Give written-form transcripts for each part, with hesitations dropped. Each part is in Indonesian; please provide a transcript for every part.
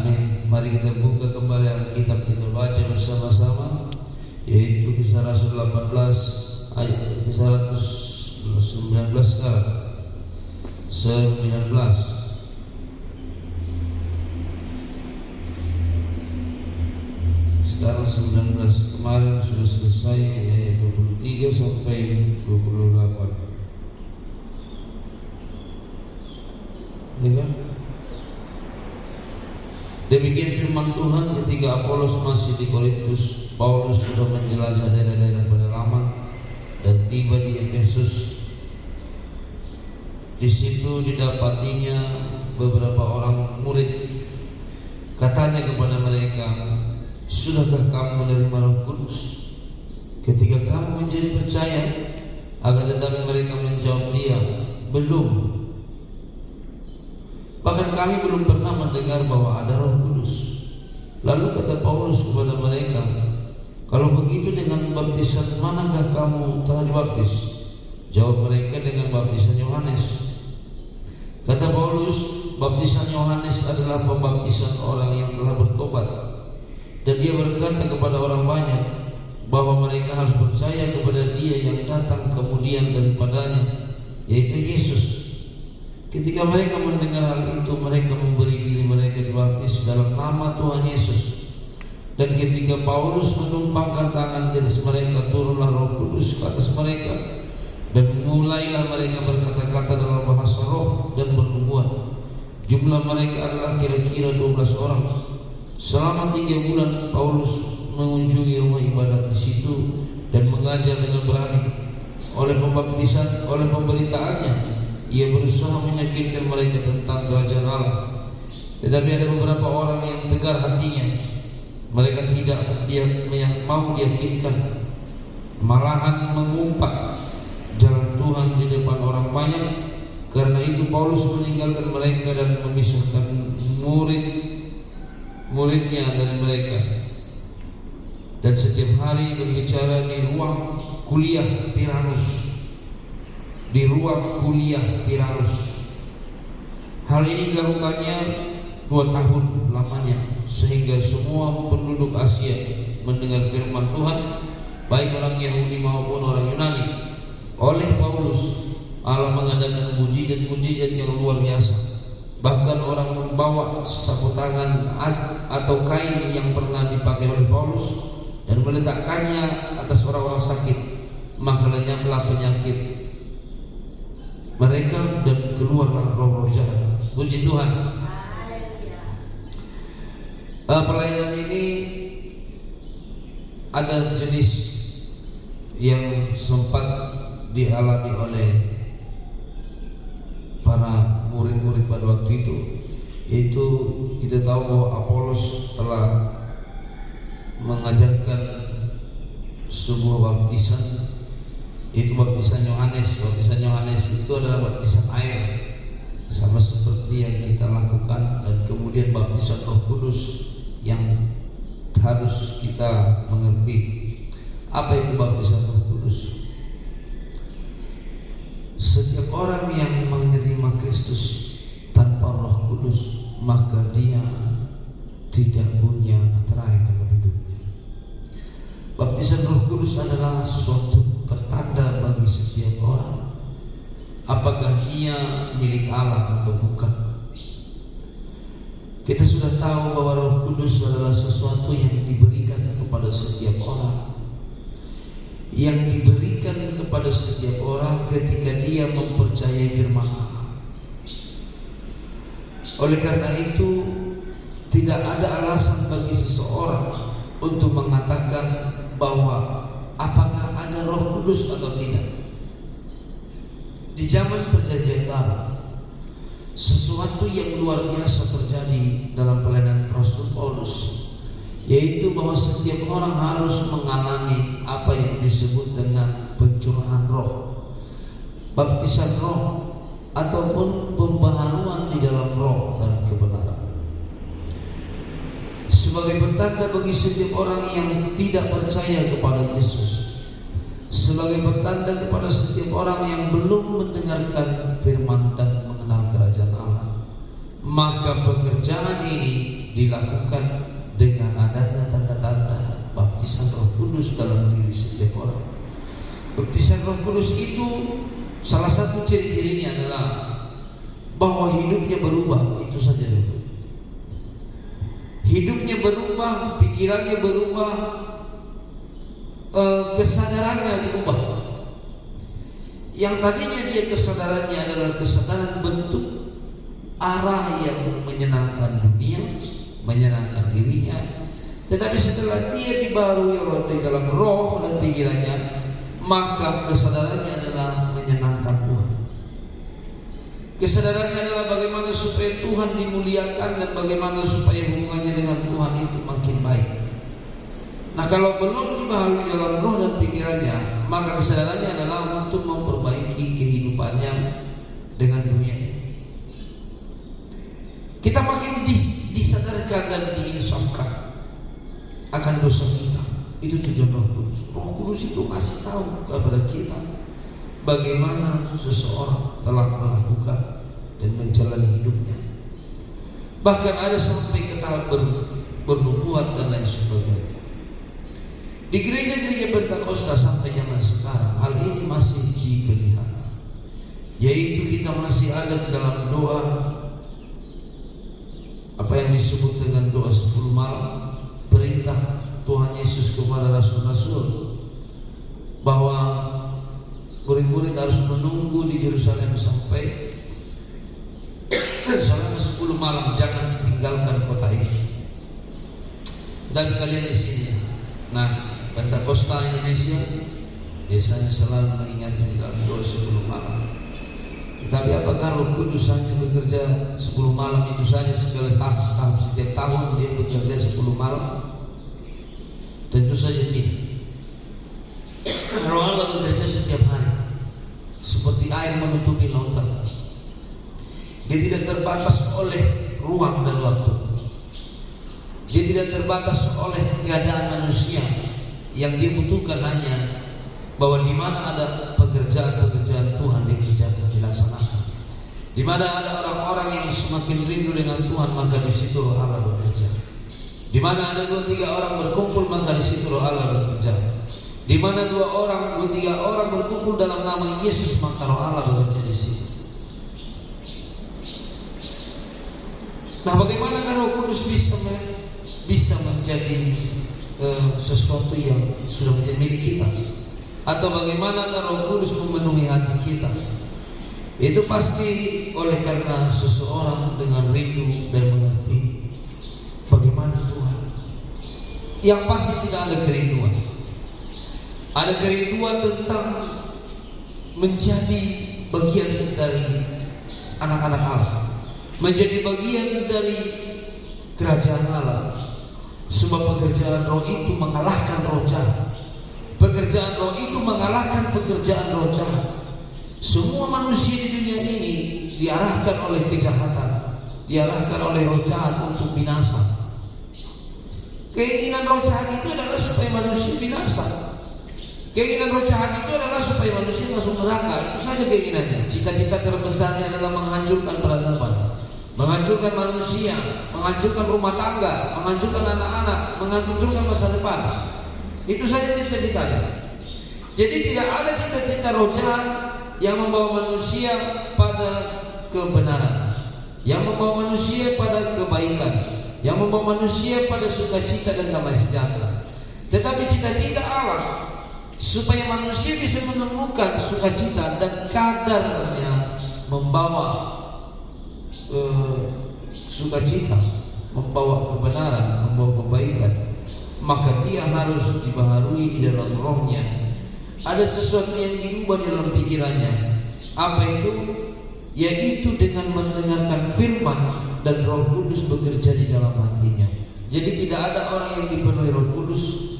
Amin. Mari kita buka kembali Alkitab, kita baca bersama-sama, yaitu Kisah Rasul 18 ayat 119 sekarang 19. Sekarang 19, kemarin sudah selesai ayat 23 sampai 28. Ya. Demikian firman Tuhan ketika Apolos masih di Korintus, Paulus sudah menjelajah daerah-daerah pedalaman dan tiba di Efesus. Di situ didapatinya beberapa orang murid. Katanya kepada mereka, "Sudahkah kamu menerima Roh Kudus ketika kamu menjadi percaya?" Akan tetapi mereka menjawab dia, "Belum. Bahkan kami belum pernah mendengar bahwa ada Roh Kudus." Lalu kata Paulus kepada mereka, "Kalau begitu dengan baptisan manakah kamu telah dibaptis?" Jawab mereka, "Dengan baptisan Yohanes." Kata Paulus, "Baptisan Yohanes adalah pembaptisan orang yang telah bertobat." Dan dia berkata kepada orang banyak bahwa mereka harus percaya kepada Dia yang datang kemudian daripadanya, yaitu Yesus. Ketika mereka mendengar hal itu, mereka memberi diri mereka dibaptis dalam nama Tuhan Yesus. Dan ketika Paulus menumpangkan tangan di atas mereka, turunlah Roh Kudus ke atas mereka, dan mulailah mereka berkata-kata dalam bahasa roh dan bernubuat. Jumlah mereka adalah kira-kira 12 orang. Selama 3 bulan Paulus mengunjungi rumah ibadat di situ dan mengajar dengan berani. Oleh pemberitaannya, ia berusaha meyakinkan mereka tentang kerajaan Allah. Tetapi ada beberapa orang yang tegar hatinya. Mereka tidak mau diyakinkan, malahan mengumpat jalan Tuhan di depan orang banyak. Karena itu Paulus meninggalkan mereka dan memisahkan muridnya dari mereka, dan setiap hari berbicara di ruang kuliah Tiranus. Hal ini dilakukannya 2 tahun lamanya, sehingga semua penduduk Asia mendengar firman Tuhan, baik orang Yahudi maupun orang Yunani. Oleh Paulus, Allah mengadakan mujizat-mujizat yang luar biasa. Bahkan orang membawa sapu tangan atau kain yang pernah dipakai oleh Paulus dan meletakkannya atas orang-orang sakit, maka lenyaplah penyakit mereka dan keluarlah roh-roh jahat. Puji Tuhan. Pelayanan ini ada jenis yang sempat dialami oleh para murid-murid pada waktu itu, yaitu kita tahu bahwa Apolos telah mengajarkan sebuah baptisan, yaitu baptisan Yohanes. Baptisan Yohanes itu adalah baptisan air, sama seperti yang kita lakukan, dan kemudian baptisan Roh Kudus yang harus kita mengerti. Apa itu baptisan Roh Kudus? Setiap orang yang menerima Kristus tanpa Roh Kudus, maka dia tidak punya terakhir dalam hidupnya. Baptisan Roh Kudus adalah suatu pertanda bagi setiap orang, apakah ia milik Allah atau bukan. Kita sudah tahu bahwa Roh Kudus adalah sesuatu yang diberikan kepada setiap orang, yang diberikan kepada setiap orang ketika dia mempercayai firman Allah. Oleh karena itu, tidak ada alasan bagi seseorang untuk mengatakan bahwa apakah ada Roh Kudus atau tidak. Di zaman Perjanjian Baru, sesuatu yang luar biasa terjadi dalam pelayanan Rasul Paulus, yaitu bahwa setiap orang harus mengalami apa yang disebut dengan pencurahan roh, baptisan roh, ataupun pembaharuan di dalam roh dan kebenaran. Sebagai pertanda bagi setiap orang yang tidak percaya kepada Yesus, sebagai pertanda kepada setiap orang yang belum mendengarkan firman dan mengenal kerajaan Allah, Maka pekerjaan ini dilakukan dengan adanya tanda-tanda baptisan Roh Kudus dalam diri setiap orang. Baptisan Roh Kudus itu salah satu ciri-cirinya adalah bahwa hidupnya berubah. Itu saja dulu. Hidupnya berubah, pikirannya berubah, kesadarannya diubah. Yang tadinya dia kesadarannya adalah kesadaran bentuk arah yang menyenangkan dunia, menyenangkan dirinya. Tetapi setelah dia dibarui di dalam roh dan pikirannya, maka kesadarannya adalah menyenangkan Tuhan. Kesadarannya adalah bagaimana supaya Tuhan dimuliakan dan bagaimana supaya hubungannya dengan Tuhan itu makin baik. Nah, kalau belum dibaharui dalam roh dan pikirannya, maka kesadarannya adalah untuk memperbaiki kehidupannya dengan dunia ini. Kita makin disadarkan dan diinsafkan akan dosa kita. Itu tujuan Roh Kudus. Roh Kudus itu kasih tahu kepada kita bagaimana seseorang telah melakukan dan menjalani hidupnya. Bahkan ada sampai ke tahap bernubuat dan lain sebagainya. Di gereja-gereja Pentakosta sampai zaman sekarang hal ini masih dipelihara, yaitu kita masih ada dalam doa apa yang disebut dengan doa 10 malam, perintah Tuhan Yesus kepada rasul-rasul bahwa murid-murid harus menunggu di Yerusalem sampai selama 10 malam, jangan tinggalkan kota ini. Dan kalian di sini, nah, Pentakosta Indonesia biasanya selalu mengingatkan dalam doa 10 malam. Tetapi apakah Roh Kudus hanya bekerja 10 malam itu saja setiap tahun dia bekerja 10 malam? Tentu saja tidak. Roh Allah bekerja setiap hari, seperti air menutupi lautan. Dia tidak terbatas oleh ruang dan waktu. Dia tidak terbatas oleh keadaan manusia. Yang dia butuhkan hanya bahwa di mana ada pekerjaan-pekerjaan Tuhan dikerjakan, dilaksanakan. Di mana ada orang-orang yang semakin rindu dengan Tuhan, maka di situ Roh Allah bekerja. Di mana ada 2-3 orang berkumpul, maka di situ Roh Allah bekerja. Di mana 2-3 orang berkumpul dalam nama Yesus, maka Roh Allah bekerja di situ. Nah, bagaimana Roh Kudus bisa menjadi sesuatu yang sudah menjadi milik kita? Atau bagaimana Roh Kudus memenuhi hati kita? Itu pasti oleh karena seseorang dengan rindu dan mengerti bagaimana Tuhan. Yang pasti tidak ada kerinduan. Ada kerinduan tentang menjadi bagian dari anak-anak Allah, menjadi bagian dari kerajaan Allah. Sebab pekerjaan roh itu mengalahkan roh jahat. Pekerjaan roh itu mengalahkan pekerjaan roh jahat. Semua manusia di dunia ini diarahkan oleh kejahatan, diarahkan oleh roh jahat untuk binasa. Keinginan roh jahat itu adalah supaya manusia binasa. Keinginan roh jahat itu adalah supaya manusia masuk neraka. Itu saja keinginannya. Cita-cita terbesarnya adalah menghancurkan peradaban, menghancurkan manusia, menghancurkan rumah tangga, menghancurkan anak-anak, menghancurkan masa depan. Itu saja cita-citanya. Jadi tidak ada cita-cita roh jahat yang membawa manusia pada kebenaran, yang membawa manusia pada kebaikan, yang membawa manusia pada sukacita dan damai sejahtera. Tetapi cita-cita Allah supaya manusia bisa menemukan sukacita dan kadarnya membawa sukacita, membawa kebenaran, membawa kebaikan, maka dia harus dibaharui di dalam rohnya. Ada sesuatu yang diubah dalam pikirannya. Apa itu? Yaitu dengan mendengarkan firman dan Roh Kudus bekerja di dalam hatinya. Jadi tidak ada orang yang dipenuhi Roh Kudus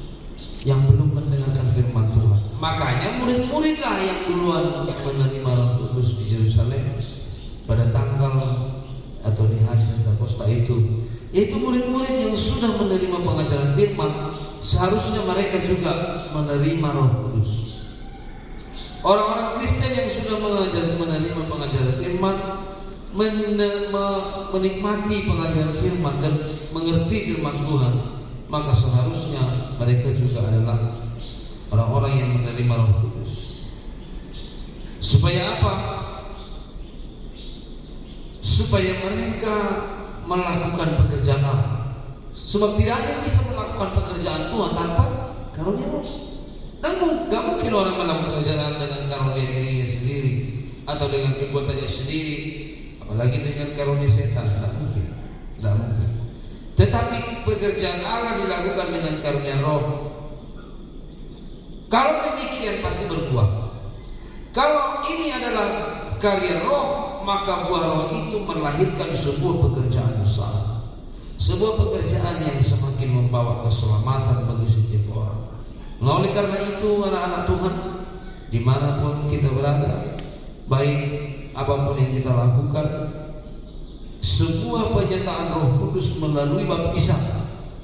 yang belum mendengarkan firman Tuhan. Makanya murid-muridlah yang duluan menerima Roh Kudus di Yerusalem pada tanggal atau di hari Pentakosta itu, yaitu murid-murid yang sudah menerima pengajaran firman. Seharusnya mereka juga menerima Roh Kudus. Orang-orang Kristen yang sudah menerima pengajaran firman menikmati pengajaran firman dan mengerti firman Tuhan, maka seharusnya mereka juga adalah orang-orang yang menerima Roh Kudus. Supaya apa? Supaya mereka melakukan pekerjaan Allah. Sebab tidak ada yang bisa melakukan pekerjaan Tuhan tanpa karunia Roh. Namun gak mungkin orang melakukan pekerjaan dengan karunia dirinya sendiri atau dengan kekuatannya sendiri, apalagi dengan karunia setan. Tidak mungkin, tidak mungkin. Tetapi pekerjaan Allah dilakukan dengan karunia Roh. Kalau demikian pasti berbuah. Kalau ini adalah karya Roh, maka buah Roh itu melahirkan sebuah pekerjaan besar, sebuah pekerjaan yang semakin membawa keselamatan bagi setiap orang. Nah, oleh karena itu anak-anak Tuhan, dimanapun kita berada, baik apapun yang kita lakukan, sebuah penyertaan Roh Kudus melalui baptisan.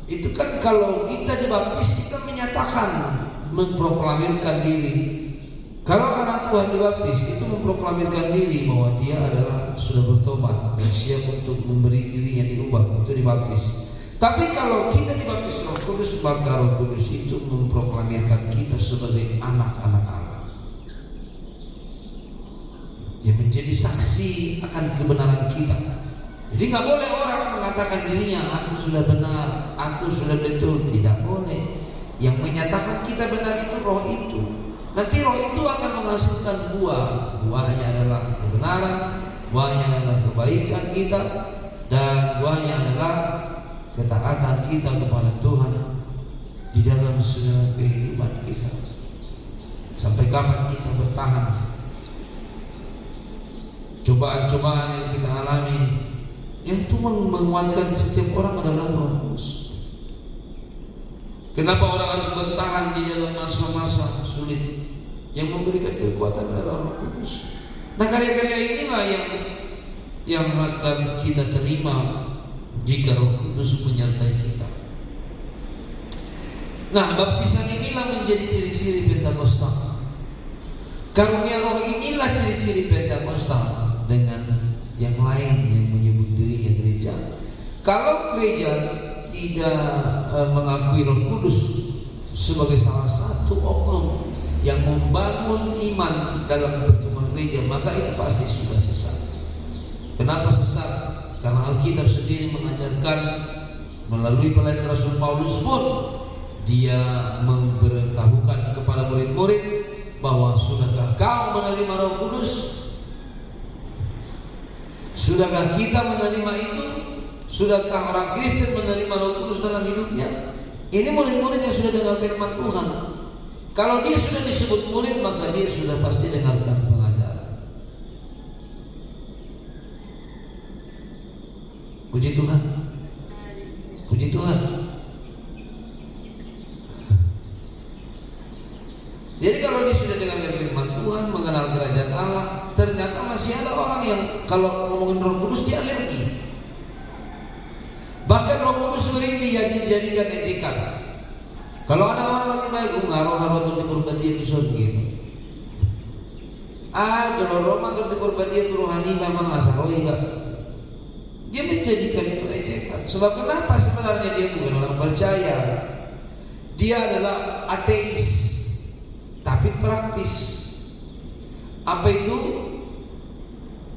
Itu kan kalau kita dibaptis, kita menyatakan, memproklamirkan diri. Kalau anak Tuhan dibaptis, itu memproklamirkan diri bahwa dia adalah sudah bertobat dan siap untuk memberi dirinya diubah. Itu dibaptis. Tapi kalau kita dibaptis Roh Kudus, maka Roh Kudus itu memproklamirkan kita sebagai anak-anak Allah, yang menjadi saksi akan kebenaran kita. Jadi nggak boleh orang mengatakan dirinya, aku sudah benar, aku sudah betul. Tidak boleh. Yang menyatakan kita benar itu Roh itu. Nanti Roh itu akan menghasilkan buah. Buahnya adalah kebenaran, buahnya adalah kebaikan kita, dan buahnya adalah ketaatan kita kepada Tuhan di dalam segala kehidupan kita. Sampai kapan kita bertahan? Cobaan-cobaan yang kita alami, yang itu menguatkan setiap orang adalah Roh Kudus. Kenapa orang harus bertahan di dalam masa-masa sulit? Yang memberikan kekuatan adalah Roh Kudus. Nah, karya-karya inilah yang akan kita terima jika Roh Kudus menyertai kita. Nah, baptisan inilah menjadi ciri-ciri Pentakosta. Karunia Roh inilah ciri-ciri Pentakosta dengan yang lain yang menyebut dirinya gereja. Kalau gereja tidak mengakui Roh Kudus sebagai salah satu oknum yang membangun iman dalam pertemuan gereja, maka itu pasti sudah sesat. Kenapa sesat? Karena Alkitab sendiri mengajarkan melalui pelayan Rasul Paulus pun, dia memberitahukan kepada murid-murid bahwa sudahkah kau menerima Roh Kudus? Sudahkah kita menerima itu? Sudahkah orang Kristen menerima Roh Kudus dalam hidupnya? Ini murid-murid yang sudah dengar firman Tuhan. Kalau dia sudah disebut murid, maka dia sudah pasti dengarkan pengajaran. Puji Tuhan. Puji Tuhan. Jadi kalau dia sudah dengarkan firman Tuhan, mengenal kerajaan Allah, ternyata masih ada orang yang kalau ngomongin Roh Kudus dia alergi. Bahkan Roh Kudus sering dijadikan ejekan. Kalau ada orang lagi baik, ngaruh-ngaruh atau diperbadi itu gitu. Kalau Roma atau diperbadi itu rohani memang asal enggak. Dia menjadikan itu ejekan. Sebab kenapa sebenarnya dia bukan orang percaya? Dia adalah ateis, tapi praktis. Apa itu?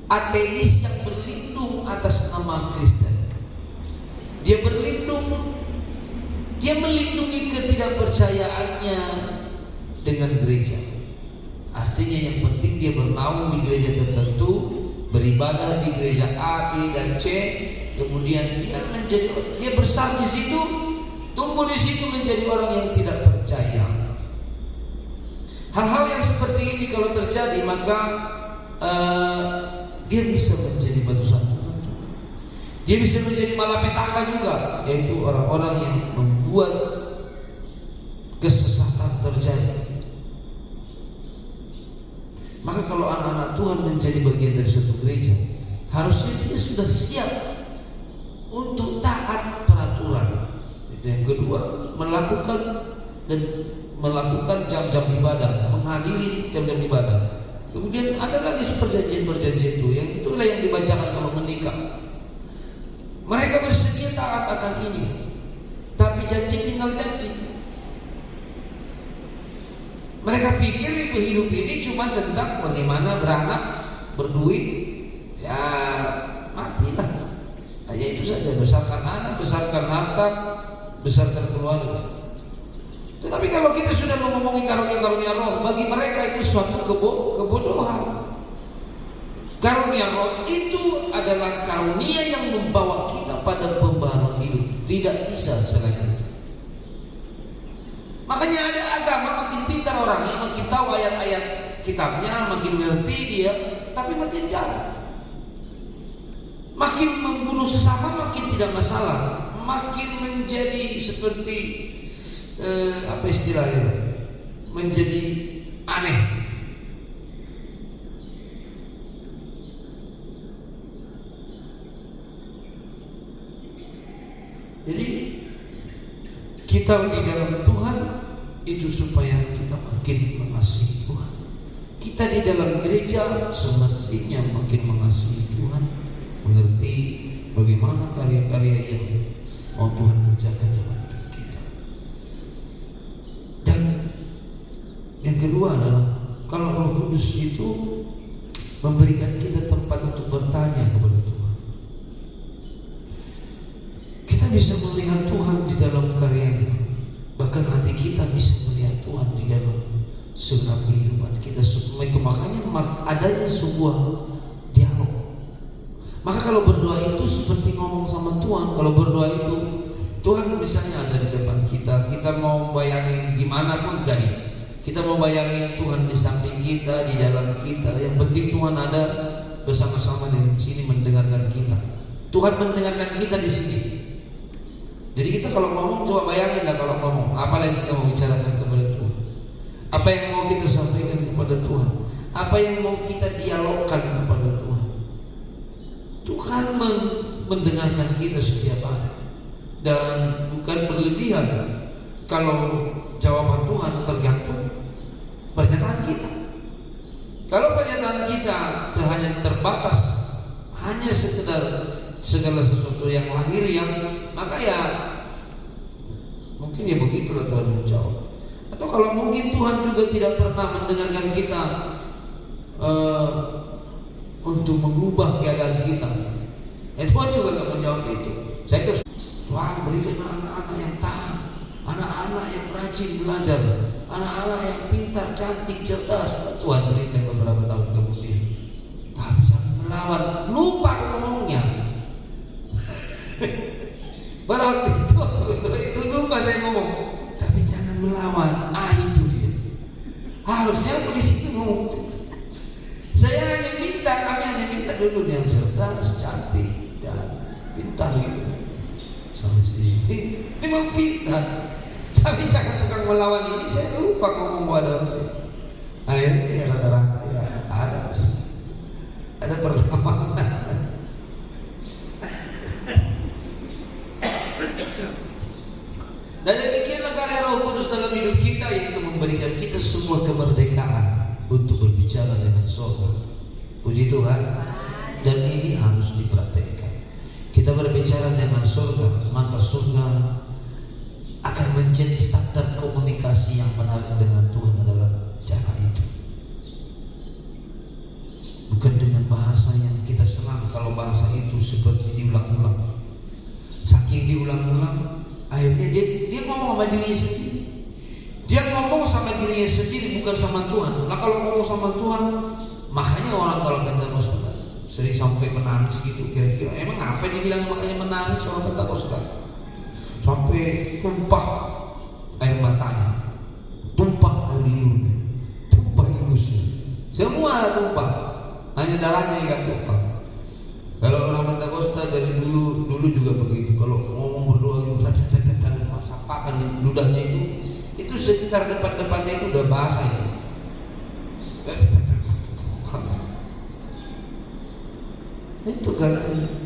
Ateis yang berlindung atas nama Kristen. Dia berlindung, dia melindungi ketidakpercayaannya dengan gereja. Artinya yang penting dia bernaung di gereja tertentu, beribadah di gereja A, B, dan C, kemudian dia besar di situ, tumbuh di situ menjadi orang yang tidak percaya. Hal-hal yang seperti ini kalau terjadi, maka dia bisa menjadi batu sandungan. Dia bisa menjadi malapetaka juga, yaitu orang-orang yang membuat kesesatan terjadi. Maka kalau anak-anak Tuhan menjadi bagian dari suatu gereja, harusnya dia sudah siap untuk taat peraturan. Itu yang kedua, melakukan jam-jam ibadah, menghadiri jam-jam ibadah. Kemudian ada lagi perjanjian-perjanjian itu, yang itulah yang dibacakan kalau atau menikah. Mereka bersedia taat akan ini, tapi janji tinggal janji. Mereka pikir hidup ini cuma tentang bagaimana beranak, berduit, ya matilah. Hanya itu saja, besarkan anak, besarkan harta, besarkan keluarga. Tetapi kalau kita sudah ngomongin karunia-karunia roh, bagi mereka itu suatu kebodohan. Karunia roh itu adalah karunia yang membawa kita pada pembaharuan hidup. Tidak bisa selain itu. Makanya ada agama makin pintar orangnya, makin tahu ayat-ayat kitabnya, makin ngerti dia, tapi makin jahat. Makin membunuh sesama makin tidak masalah, makin menjadi seperti apa istilahnya? Menjadi aneh. Jadi kita di dalam Tuhan itu supaya kita makin mengasihi Tuhan. Kita di dalam gereja semestinya makin mengasihi Tuhan, mengerti bagaimana karya-karya yang mau Tuhan kerjakan dalam hidup kita. Dan yang kedua adalah kalau Roh Kudus itu memberikan kita tempat untuk bertanya kepada Tuhan. Kita bisa melihat Tuhan di dalam karyanya. Bahkan hati kita bisa melihat Tuhan di dalam segala kehidupan kita. Makanya adanya sebuah dialog. Maka kalau berdoa itu seperti ngomong sama Tuhan. Kalau berdoa itu Tuhan misalnya ada di depan kita, kita mau bayangin gimana pun jadi. Kita mau bayangin Tuhan di samping kita, di dalam kita. Yang penting Tuhan ada bersama-sama di sini mendengarkan kita. Tuhan mendengarkan kita di sini. Jadi kita kalau ngomong, coba bayangin lah kalau ngomong, apa yang kita mau bicarakan kepada Tuhan, apa yang mau kita sampaikan kepada Tuhan, apa yang mau kita dialogkan kepada Tuhan. Tuhan mendengarkan kita setiap hari, dan bukan berlebihan. Kalau jawaban Tuhan tergantung pernyataan kita. Kalau pernyataan kita hanya terbatas, hanya sekedar segala sesuatu yang lahiriah, maka ya mungkin ya begitulah Tuhan menjawab. Atau kalau mungkin Tuhan juga tidak pernah mendengarkan kita untuk mengubah keadaan kita, Tuhan juga gak menjawab itu. Saya terus, wah berikan anak-anak yang tahan, anak-anak yang rajin belajar, anak-anak yang pintar, cantik, cerdas. Tuhan berikan beberapa tahun kemudian. Tapi jangan melawan, lupa ngomongnya. Pada waktu itu lupa saya ngomong, tapi jangan melawan. Itu dia. Harusnya aku di situ ngomong. Saya hanya minta, kami hanya minta dulu yang cerdas, cantik dan pintar gitu. Sampai sini, memang pintar. Tapi jangan tukang melawan ini. Saya lupa ngomong pada waktu. Akhirnya ya rata-rata ya ada perlawanan. Dan demikianlah karya Roh Kudus dalam hidup kita, yaitu memberikan kita semua kemerdekaan untuk berbicara dengan surga. Puji Tuhan. Dan ini harus dipraktekkan. Kita berbicara dengan surga, maka surga akan menjadi standar komunikasi yang benar dengan Tuhan adalah cara itu. Bukan dengan bahasa yang kita senang. Kalau bahasa itu seperti diulang-ulang, saking diulang-ulang, akhirnya dia ngomong sama dirinya sendiri. Dia ngomong sama dirinya sendiri, bukan sama Tuhan. Nah kalau ngomong sama Tuhan, makanya orang kalau Pentakosta sering sampai menangis gitu. Kira-kira emang apa dia bilang makanya menangis orang Pentakosta? Sampai tumpah air matanya, tumpah air liurnya, tumpah ingusnya, semua tumpah. Hanya darahnya yang gak tumpah. Kalau orang Pentakosta dari dulu juga begitu. Kalau ngomong berdoa gitu, masapakan ludahnya itu sekitar depan-depannya itu udah basah itu. Itu kan.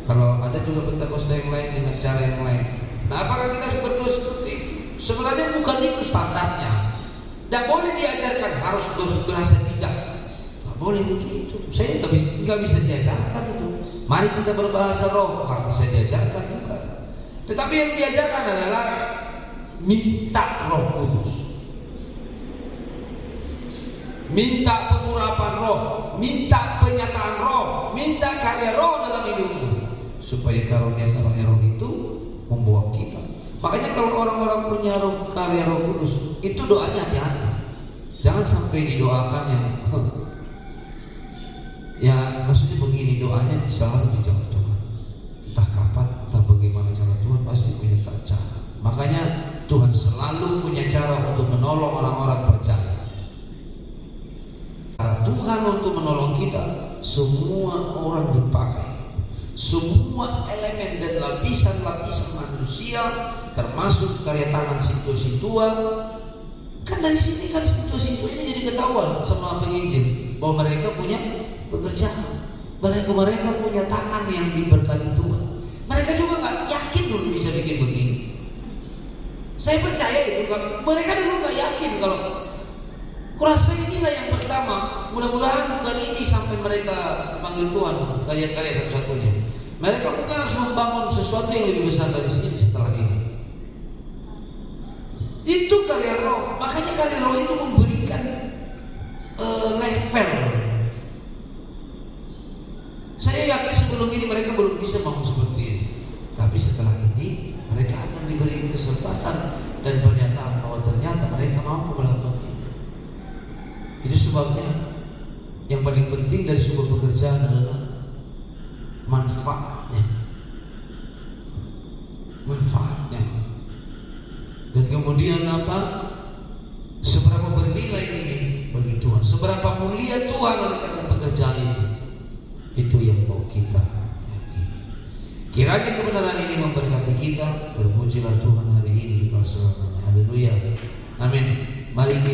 Kalau ada juga Pentakosta yang lain dengan cara yang lain. Nah, apakah kita harus berdoa seperti itu? Sebenarnya bukan itu standarnya. Tidak boleh diajarkan harus berasa tidak. Nggak boleh begitu. Saya nggak bisa diajarkan itu. Mari kita berbahasa roh, bisa diajarkan juga. Tetapi yang diajarkan adalah minta Roh Kudus, minta pengurapan roh, minta penyataan roh, minta karya roh dalam hidupmu, supaya karunia-karunia roh itu membawa kita. Makanya kalau orang-orang punya roh, karya Roh Kudus, itu doanya hati-hati. Jangan sampai didoakan yang ya maksudnya begini, doanya selalu dijawab Tuhan. Entah kapan, entah bagaimana cara Tuhan pasti punya cara. Makanya Tuhan selalu punya cara untuk menolong orang-orang percaya. Tuhan untuk menolong kita, semua orang dipakai. Semua elemen dan lapisan-lapisan manusia, termasuk karya tangan sintu-sintua. Kan dari sini kan sintu-sintu ini jadi ketahuan sama penginjil bahwa mereka punya pekerjaan. Mereka punya tangan yang diberkati Tuhan. Mereka juga nggak yakin dulu bisa bikin begini. Saya percaya itu. Mereka dulu nggak yakin kalau. Kurasa inilah yang pertama. Mudah-mudahan bukan ini sampai mereka panggil Tuhan karya-karya satu-satunya. Mereka mungkin harus membangun sesuatu yang lebih besar dari sini setelah ini. Itu karya roh. Makanya karya roh itu memberikan level. Saya yakin sebelum ini mereka belum bisa bangun seperti ini. Tapi setelah ini mereka akan diberi kesempatan dan pernyataan bahwa ternyata mereka mampu melakukan ini. Itu sebabnya yang paling penting dari sebuah pekerjaan adalah manfaatnya. Manfaatnya. Dan kemudian apa? Seberapa bernilai ini bagi Tuhan, seberapa mulia Tuhan oleh karena pekerjaan itu. Itu yang mau kita yakini. Kiranya kebenaran ini memberkati kita. Terpujilah Tuhan hari ini di selamanya. Haleluya. Amin. Mari kita